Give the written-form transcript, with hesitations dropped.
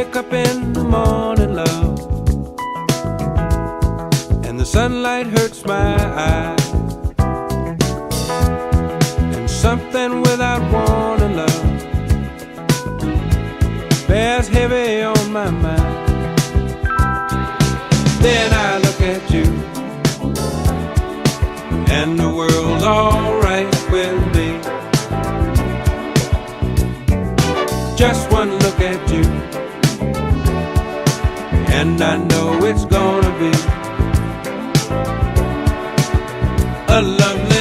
wake up in the morning, love, and the sunlight hurts my eyes, and something without warning, love, bears heavy on my mind. Then I look at you, and the world's alright with me. Just one look at you, and I know it's gonna be a lovely